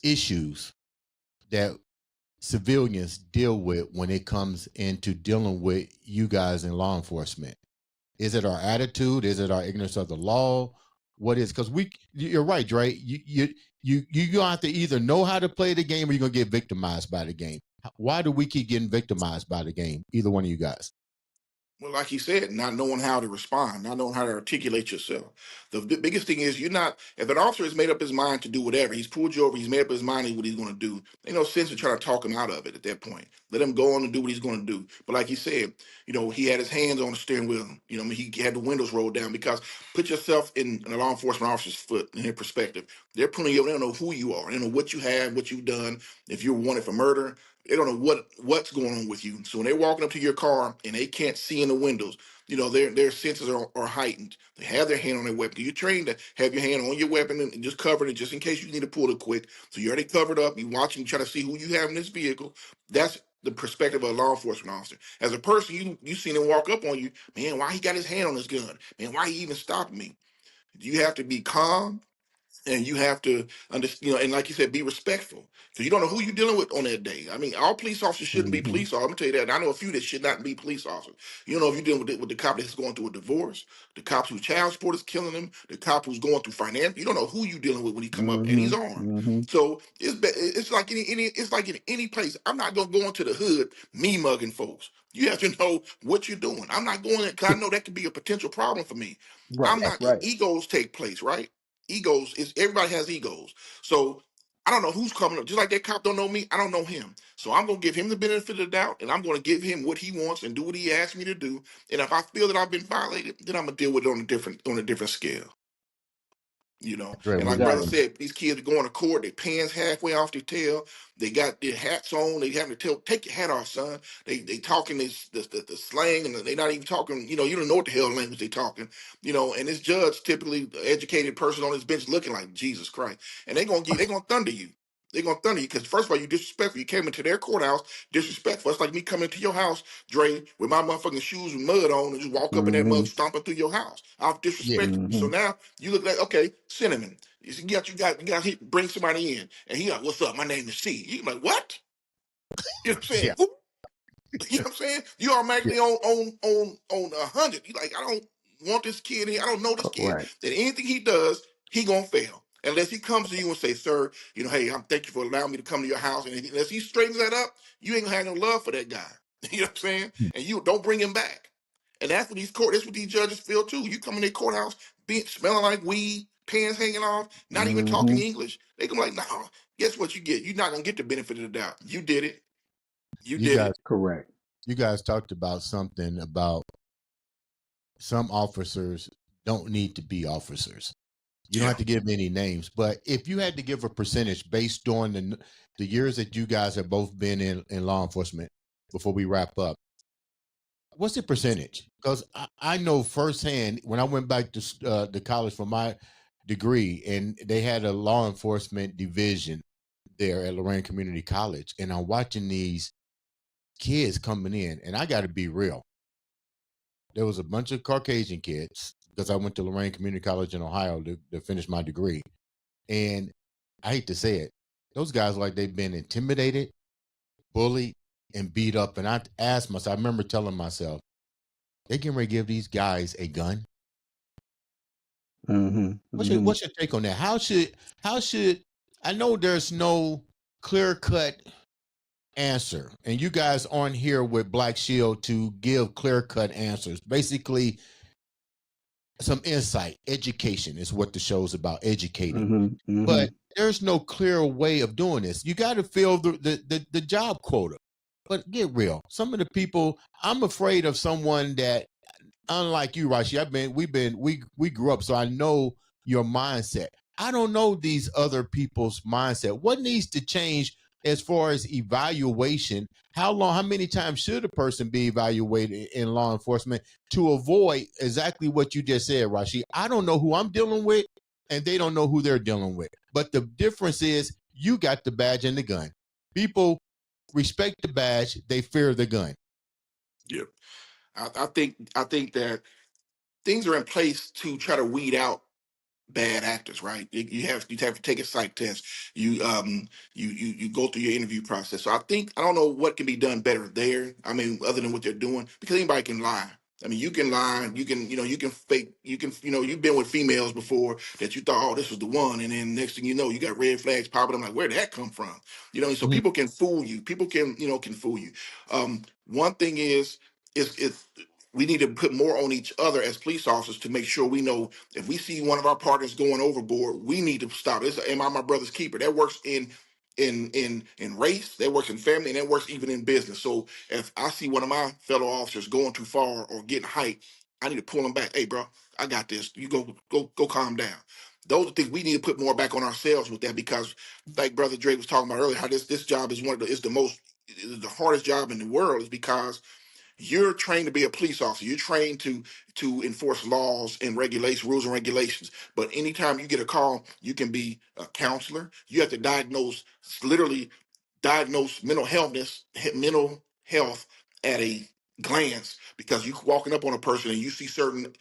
issues that civilians deal with when it comes into dealing with you guys in law enforcement? Is it our attitude? Is it our ignorance of the law? What is, because you're right, Dre. You gonna have to either know how to play the game or you're gonna get victimized by the game. Why do we keep getting victimized by the game? Either one of you guys. Well, like you said, not knowing how to respond, not knowing how to articulate yourself. The biggest thing is you're not, if an officer has made up his mind to do whatever, he's pulled you over, he's made up his mind what he's going to do, ain't no sense in trying to talk him out of it at that point. Let him go on and do what he's going to do. But like you said, he had his hands on the steering wheel. He had the windows rolled down because put yourself in a law enforcement officer's foot, in their perspective. They're pulling you over, they don't know who you are, they don't know what you have, what you've done, if you're wanted for murder. They don't know what's going on with you. So when they're walking up to your car and they can't see in the windows, their senses are heightened. They have their hand on their weapon. You're trained to have your hand on your weapon and just cover it just in case you need to pull it quick. So you're already covered up. You watching, try to see who you have in this vehicle. That's the perspective of a law enforcement officer. As a person, you seen him walk up on you, man. Why he got his hand on his gun? Man, why he even stopped me? You have to be calm. And you have to understand, and like you said, be respectful, because you don't know who you're dealing with on that day. I mean, all police officers shouldn't be police officers. I'm gonna tell you that. And I know a few that should not be police officers. You don't know if you're dealing with the cop that's going through a divorce, the cop whose child support is killing him, the cop who's going through finance. You don't know who you're dealing with when he come up and he's armed. So it's like it's like in any place. I'm not gonna go into the hood me mugging folks. You have to know what you're doing. I'm not going there because I know that could be a potential problem for me. Right. I'm not. Egos take place, right? Egos is everybody has egos. So I don't know who's coming up. Just like that cop don't know me, I don't know him. So I'm gonna give him the benefit of the doubt, and I'm gonna give him what he wants and do what he asked me to do. And if I feel that I've been violated, then I'm gonna deal with it on a different scale. Dre, And we like brother Exactly. said, these kids are going to court, their pants halfway off their tail, they got their hats on, they having to tell, take your hat off, son. They talking this the slang, and they not even talking, you don't know what the hell language they talking, and this judge, typically the educated person on his bench, looking like Jesus Christ. And they gonna thunder you. They're gonna thunder you because first of all, you disrespectful. You came into their courthouse disrespectful. It's like me coming to your house, Dre, with my motherfucking shoes with mud on, and just walk up in that mud stomping through your house. I've yeah, disrespected you. So now you look like, okay, Cinnamon. You got bring somebody in, and he like, what's up? My name is C. You like, what? You know what I'm saying? yeah, Who? You know what I'm saying? You yeah. automatically on 100. You like, I don't want this kid here. I don't know this kid. Correct. That anything he does, he gonna fail. Unless he comes to you and say, sir, hey, I'm thank you for allowing me to come to your house. And unless he straightens that up, you ain't gonna have no love for that guy. You know what I'm saying? And you don't bring him back. And that's what these judges feel too. You come in their courthouse, smelling like weed, pants hanging off, not even talking English. They come like, no, guess what you get? You're not gonna get the benefit of the doubt. You did it. You You did guys, it. Correct. you guys talked about something about some officers don't need to be officers. You don't Yeah. have to give any names, but if you had to give a percentage based on the years that you guys have both been in law enforcement, before we wrap up, what's the percentage? Because I know firsthand when I went back to college for my degree, and they had a law enforcement division there at Lorraine Community College, and I'm watching these kids coming in, and I got to be real. There was a bunch of Caucasian kids because I went to Lorraine Community College in Ohio to finish my degree, and I hate to say it, those guys like they've been intimidated, bullied, and beat up. And I asked myself, I remember telling myself, they getting ready to give these guys a gun. What's your take on that? How should I know there's no clear cut answer, and you guys aren't here with Black Shield to give clear cut answers. Basically, some insight, education is what the show's about, educating. But there's no clear way of doing this. You got to fill the job quota. But get real. Some of the people, I'm afraid of someone that, unlike you, Rashi, we grew up, so I know your mindset. I don't know these other people's mindset. What needs to change as far as evaluation? How many times should a person be evaluated in law enforcement to avoid exactly what you just said, Rashi? I don't know who I'm dealing with, and they don't know who they're dealing with. But the difference is you got the badge and the gun. People respect the badge, they fear the gun. Yeah. I think that things are in place to try to weed out bad actors, right? You have to take a psych test. You go through your interview process. So I don't know what can be done better there. I mean, other than what they're doing, because anybody can lie. I mean, you can lie, you can fake, you've been with females before that you thought, oh, this was the one, and then next thing you know, you got red flags popping. I'm like, where did that come from? So people can fool you. People can fool you. One thing is we need to put more on each other as police officers to make sure we know if we see one of our partners going overboard, we need to stop. Am I my brother's keeper? That works in race, that works in family, and that works even in business. So if I see one of my fellow officers going too far or getting hyped, I need to pull them back. Hey, bro, I got this. You go calm down. Those are things we need to put more back on ourselves with that, because like Brother Drake was talking about earlier, how this job is the hardest job in the world, is because you're trained to be a police officer. You're trained to enforce laws and regulations, rules and regulations. But anytime you get a call, you can be a counselor. You have to literally diagnose mental health at a glance, because you walking up on a person and you see certain,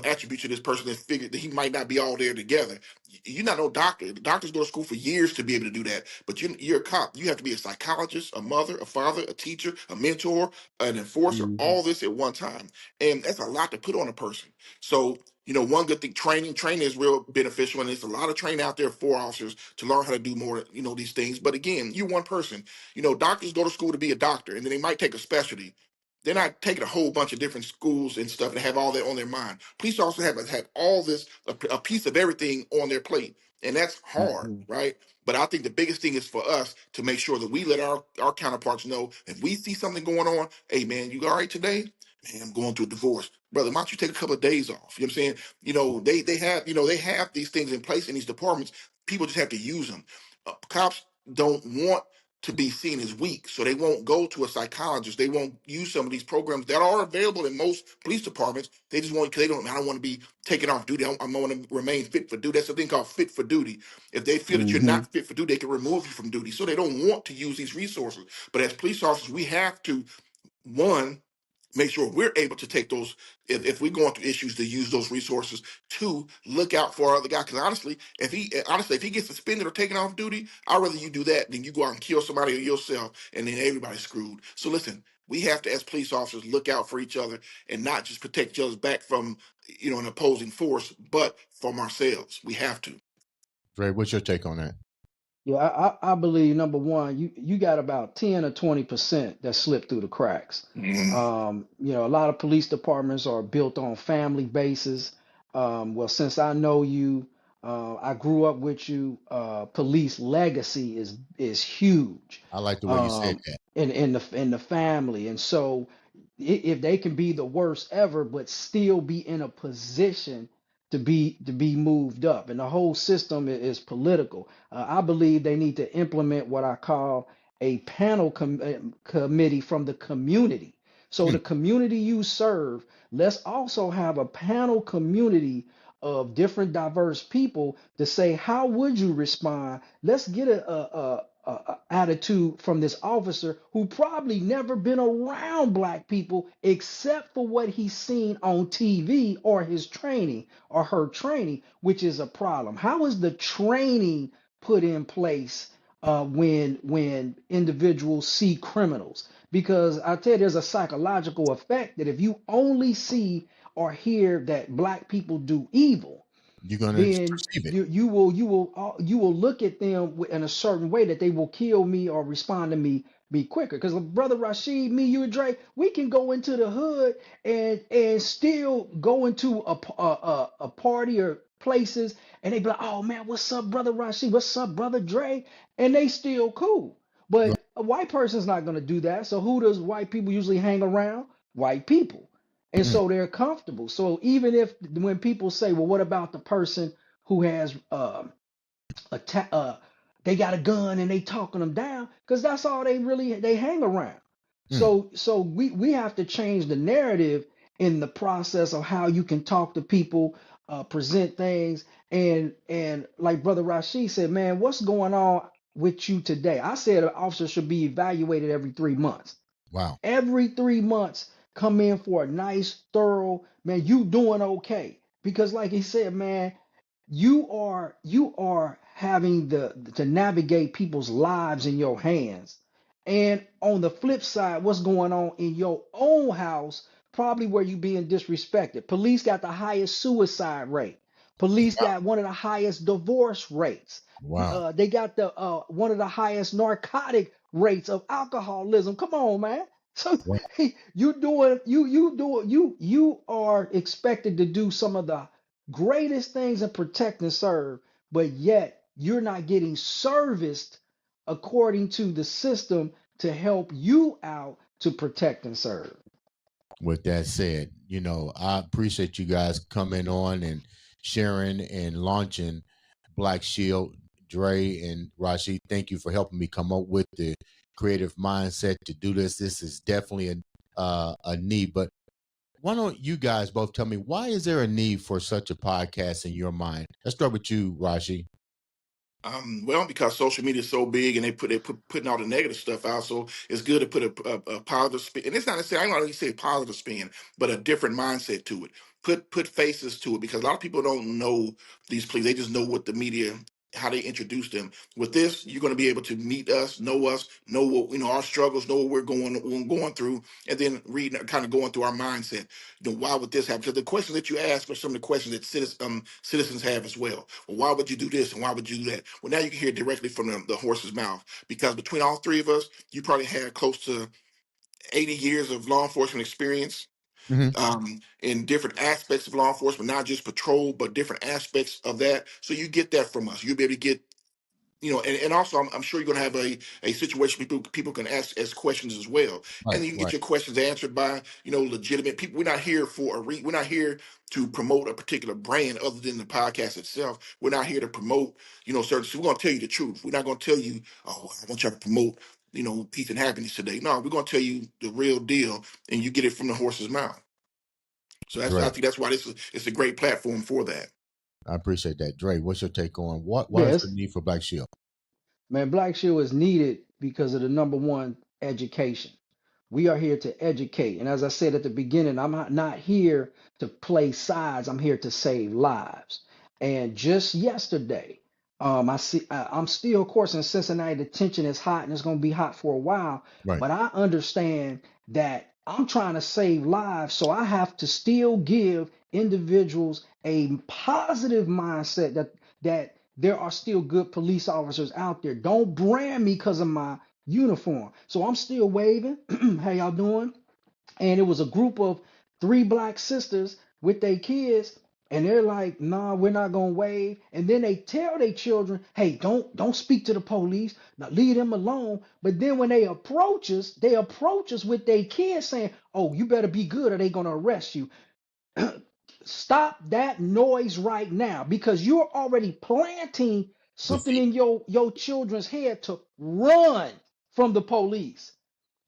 attributes of this person that figure that he might not be all there together. You're not no doctor. The doctors go to school for years to be able to do that. But you're a cop. You have to be a psychologist, a mother, a father, a teacher, a mentor, an enforcer, all this at one time. And that's a lot to put on a person. So, one good thing, training is real beneficial. And there's a lot of training out there for officers to learn how to do more, these things. But again, you're one person. Doctors go to school to be a doctor, and then they might take a specialty. They're not taking a whole bunch of different schools and stuff and have all that on their mind. Police also have all this, a piece of everything on their plate. And that's hard, right? But I think the biggest thing is for us to make sure that we let our counterparts know if we see something going on, hey man, you all right today? Man, I'm going through a divorce. Brother, why don't you take a couple of days off? You know what I'm saying? They have these things in place in these departments. People just have to use them. Cops don't want to be seen as weak, so they won't go to a psychologist. They won't use some of these programs that are available in most police departments. They just want, because I don't want to be taken off duty. I want to remain fit for duty. That's a thing called fit for duty. If they feel that you're not fit for duty, they can remove you from duty. So they don't want to use these resources. But as police officers, we have to, one, make sure we're able to take those, if we're going through issues, to use those resources. Two, look out for our other guy, because honestly, if he gets suspended or taken off duty, I'd rather you do that than you go out and kill somebody or yourself, and then everybody's screwed. So listen, we have to, as police officers, look out for each other and not just protect each other's back from an opposing force, but from ourselves. We have to. Dre, what's your take on that? Yeah, I believe number one, you got about 10 or 20% that slip through the cracks. A lot of police departments are built on family bases. Well, since I know you, I grew up with you. Police legacy is huge. I like the way you said that. In the family, and so if they can be the worst ever, but still be in a position to be moved up, and the whole system is political. I believe they need to implement what I call a panel committee from the community. So the community you serve, let's also have a panel community of different diverse people to say, how would you respond? Let's get a attitude from this officer who probably never been around black people except for what he's seen on TV or his training or her training, which is a problem. How is the training put in place when individuals see criminals? Because I tell you, there's a psychological effect that if you only see or hear that black people do evil, you're going to then perceive it. you will look at them in a certain way that they will kill me or respond to me be quicker. Because brother Rasheed, me, you, and Dre, we can go into the hood and still go into a party or places, and they be like, oh man, what's up, brother Rasheed? What's up, brother Dre? And they still cool. Right. But a white person's not gonna do that. So who does white people usually hang around? White people. And so they're comfortable. So even if when people say, well, what about the person who has they got a gun and they talking them down, because that's all they hang around. So we have to change the narrative in the process of how you can talk to people, present things, and like brother Rashid said, man, what's going on with you today? I said an officer should be evaluated every 3 months. Wow. Every 3 months, come in for a nice, thorough, man, you doing okay. Because like he said, man, you are having to navigate people's lives in your hands. And on the flip side, what's going on in your own house, probably where you being disrespected. Police got the highest suicide rate. Police got one of the highest divorce rates. Wow. They got the one of the highest narcotic rates of alcoholism. Come on, man. So Wow. you are expected to do some of the greatest things in protect and serve, but yet you're not getting serviced according to the system to help you out to protect and serve. With that said, I appreciate you guys coming on and sharing and launching Black Shield. Dre and Rasheed, thank you for helping me come up with the creative mindset to do this. This is definitely a need. But why don't you guys both tell me, why is there a need for such a podcast in your mind? Let's start with you, Rasheed. Well, because social media is so big and they putting all the negative stuff out, so it's good to put a positive spin. And it's not necessarily, I don't really say positive spin, but a different mindset to it. Put faces to it, because a lot of people don't know these police. They just know what the media, how they introduce them. With this, you're going to be able to meet us, know what our struggles, know what we're going through, and then reading, kind of going through our mindset. Why would this happen? Because the questions that you ask are some of the questions that citizens have as well. Well, why would you do this and why would you do that? Well, now you can hear directly from the horse's mouth, because between all three of us, you probably had close to 80 years of law enforcement experience, in different aspects of law enforcement, not just patrol, but different aspects of that. So you get that from us. You'll be able to get, and also I'm sure you're going to have a situation people can ask questions as well, Right, and then you can right. get your questions answered by legitimate people. We're not here we're not here to promote a particular brand other than the podcast itself. We're not here to promote certain. So we're going to tell you the truth. We're not going to tell you, oh, I want y'all to promote peace and happiness today. No, we're going to tell you the real deal, and you get it from the horse's mouth. So I Dre, think that's why it's a great platform for that. I appreciate that. Dre, what's your take on why is Yes, the need for Black Shield? man, Black Shield is needed because of the number one, education. We are here to educate. And as I said at the beginning, I'm not here to play sides. I'm here to save lives. And just yesterday, I'm still, of course, in Cincinnati. The tension is hot and it's going to be hot for a while. Right. But I understand that I'm trying to save lives. So I have to still give individuals a positive mindset that there are still good police officers out there. Don't brand me because of my uniform. So I'm still waving. How y'all doing? And it was a group of three black sisters with their kids, and they're like, "Nah, we're not gonna wave." And then they tell their children, "Hey, don't speak to the police. Now leave them alone." But then when they approach us with their kids saying, "Oh, you better be good, or they gonna arrest you." Stop that noise right now, because you're already planting The something fear. in your children's head to run from the police.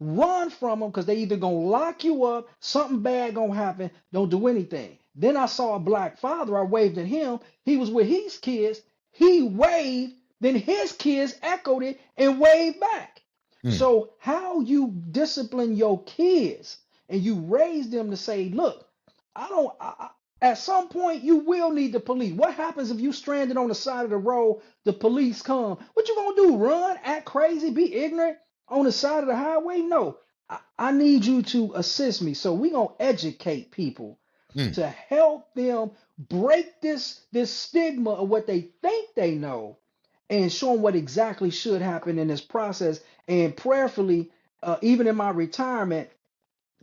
Run from them, because they either gonna lock you up, something bad gonna happen, don't do anything. Then I saw a black father, I waved at him, he was with his kids, he waved, then his kids echoed it and waved back. Mm. So how you discipline your kids and you raise them to say, look, I don't at some point you will need the police. What happens if you stranded on the side of the road, the police come? What you gonna do? Run, act crazy, be ignorant on the side of the highway? No. I need you to assist me. So we gonna educate people Mm. to help them break this stigma of what they think they know, and show them what exactly should happen in this process. And prayerfully, even in my retirement,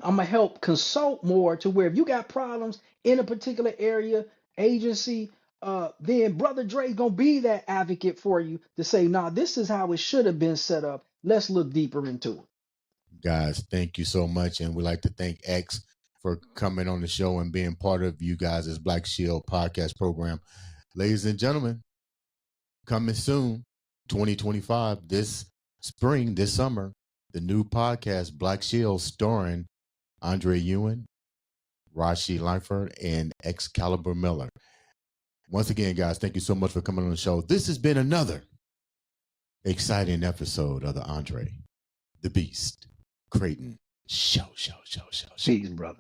I'm gonna help consult more to where if you got problems in a particular area, agency, then Brother Dre gonna be that advocate for you to say, nah, this is how it should have been set up. Let's look deeper into it. Guys, thank you so much. And we'd like to thank X for coming on the show and being part of you guys' Black Shield podcast program. Ladies and gentlemen, coming soon, 2025, this spring, this summer, the new podcast, Black Shield, starring Andre Ewan, Rasheed Langford, and Excalibur Miller. Once again, guys, thank you so much for coming on the show. This has been another exciting episode of the Andre, the Beast, Creighton Show. Peace, brother.